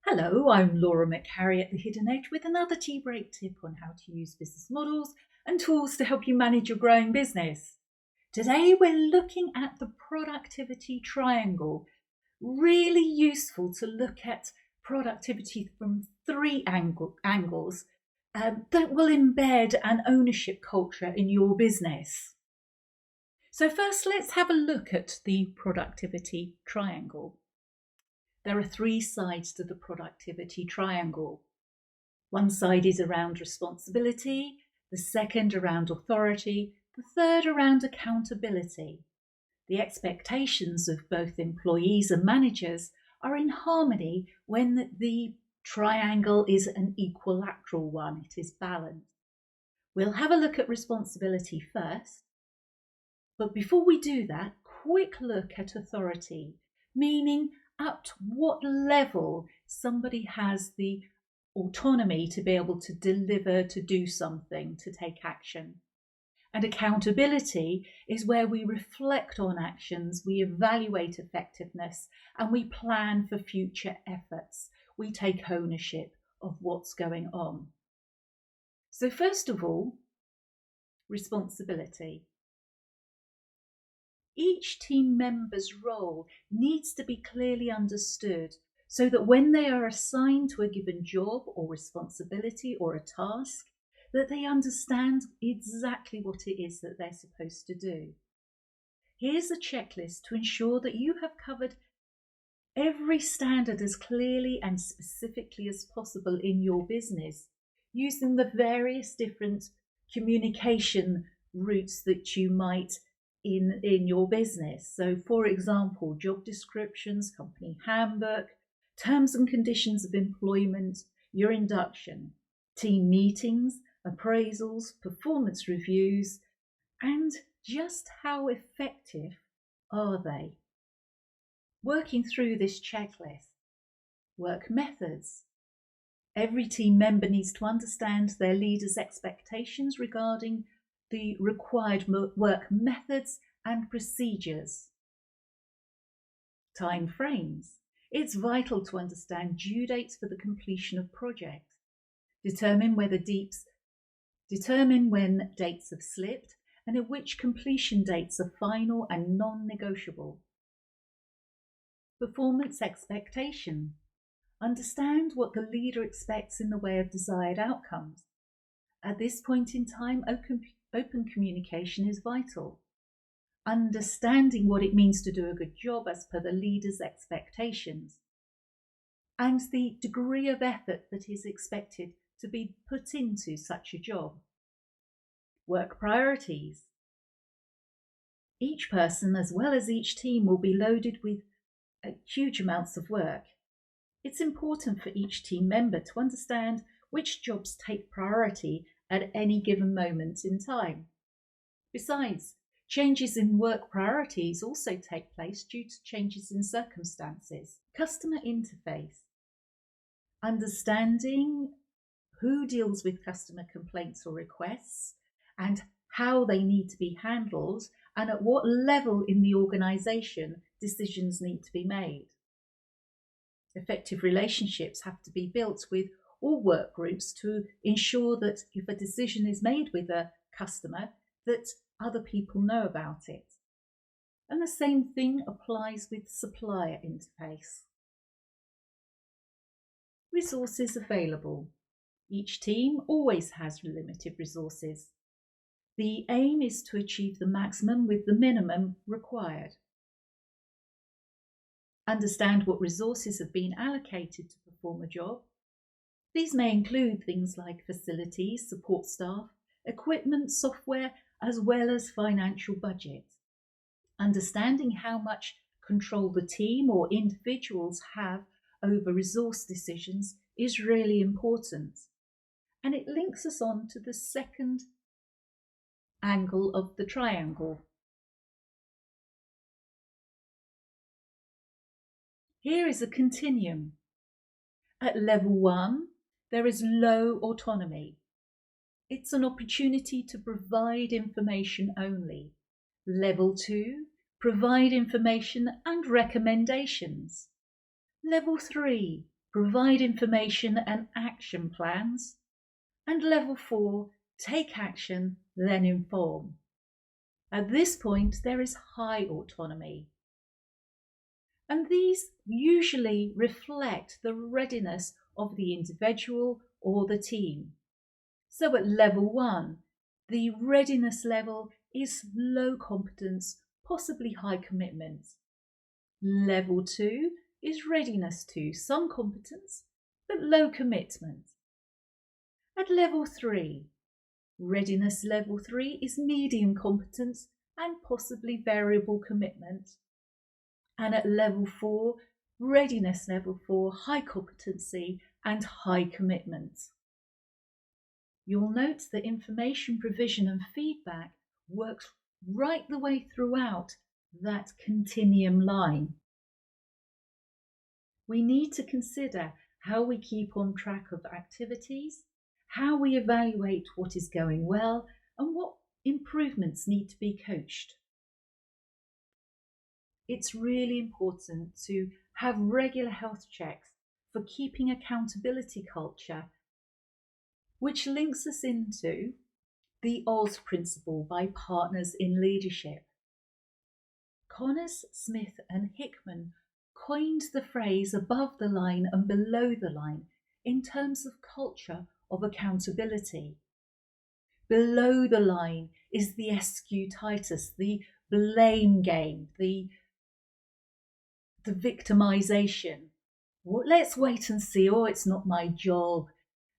Hello, I'm Laura McHarrie at The Hidden Edge with another tea break tip on how to use business models and tools to help you manage your growing business. Today we're looking at the productivity triangle. Really useful to look at productivity from three angles that will embed an ownership culture in your business. So first, let's have a look at the productivity triangle. There are three sides to the productivity triangle. One side is around responsibility, the second around authority, the third around accountability. The expectations of both employees and managers are in harmony when the triangle is an equilateral one, it is balanced. We'll have a look at responsibility first, but before we do that, quick look at authority, meaning at what level somebody has the autonomy to be able to deliver, to do something, to take action. And accountability is where we reflect on actions, we evaluate effectiveness, and we plan for future efforts. We take ownership of what's going on. So first of all, responsibility. Each team member's role needs to be clearly understood so that when they are assigned to a given job or responsibility or a task, that they understand exactly what it is that they're supposed to do. Here's a checklist to ensure that you have covered every standard as clearly and specifically as possible in your business, using the various different communication routes that you might in your business. So for example, job descriptions, company handbook, terms and conditions of employment, your induction, team meetings, appraisals, performance reviews, and just how effective are they? Working through this checklist. Work methods. Every team member needs to understand their leader's expectations regarding the required work methods and procedures. Time frames. It's vital to understand due dates for the completion of projects. Determine when dates have slipped and at which completion dates are final and non-negotiable. Performance expectation. Understand what the leader expects in the way of desired outcomes. At this point in time, open communication is vital. Understanding what it means to do a good job as per the leader's expectations, and the degree of effort that is expected to be put into such a job. Work priorities. Each person, as well as each team, will be loaded with huge amounts of work. It's important for each team member to understand which jobs take priority at any given moment in time. Besides, changes in work priorities also take place due to changes in circumstances. Customer interface. Understanding who deals with customer complaints or requests and how they need to be handled and at what level in the organisation decisions need to be made. Effective relationships have to be built with all work groups to ensure that if a decision is made with a customer, that other people know about it. And the same thing applies with supplier interface. Resources available. Each team always has limited resources. The aim is to achieve the maximum with the minimum required. Understand what resources have been allocated to perform a job. These may include things like facilities, support staff, equipment, software, as well as financial budget. Understanding how much control the team or individuals have over resource decisions is really important. And it links us on to the second angle of the triangle. Here is a continuum. At level 1, there is low autonomy. It's an opportunity to provide information only. Level 2, provide information and recommendations. Level 3, provide information and action plans. And level 4, take action, then inform. At this point, there is high autonomy. And these usually reflect the readiness of the individual or the team. So at level 1, the readiness level is low competence, possibly high commitment. Level 2 is readiness 2, some competence, but low commitment. At level 3, readiness level 3 is medium competence and possibly variable commitment. And at level 4, readiness level 4, high competency and high commitment. You'll note that information provision and feedback works right the way throughout that continuum line. We need to consider how we keep on track of activities, how we evaluate what is going well, and what improvements need to be coached. It's really important to have regular health checks for keeping accountability culture, which links us into the Oz principle by Partners in Leadership. Connors, Smith and Hickman coined the phrase above the line and below the line in terms of culture of accountability. Below the line is the escutitis, the blame game, the victimization. Well, let's wait and see. Oh, it's not my job.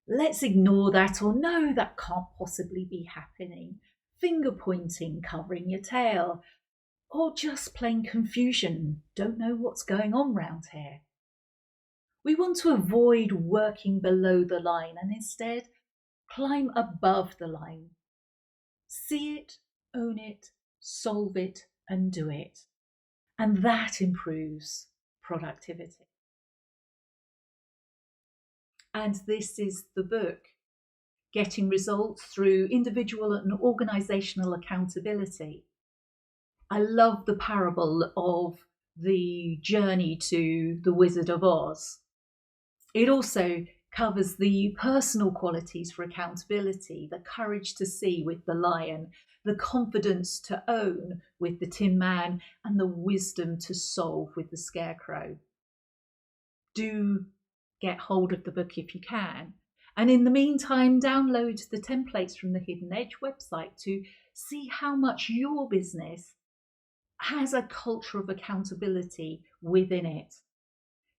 Let's ignore that, or no, that can't possibly be happening. Finger pointing, covering your tail, or just plain confusion. Don't know what's going on round here. We want to avoid working below the line and instead climb above the line. See it, own it, solve it, and do it. And that improves productivity. And this is the book, Getting Results Through Individual and Organisational Accountability. I love the parable of the journey to the Wizard of Oz. It also covers the personal qualities for accountability, the courage to see with the lion, the confidence to own with the Tin Man, and the wisdom to solve with the Scarecrow. Do get hold of the book if you can. And in the meantime, download the templates from the Hidden Edge website to see how much your business has a culture of accountability within it.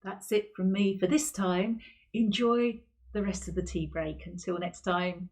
That's it from me for this time. Enjoy the rest of the tea break. Until next time.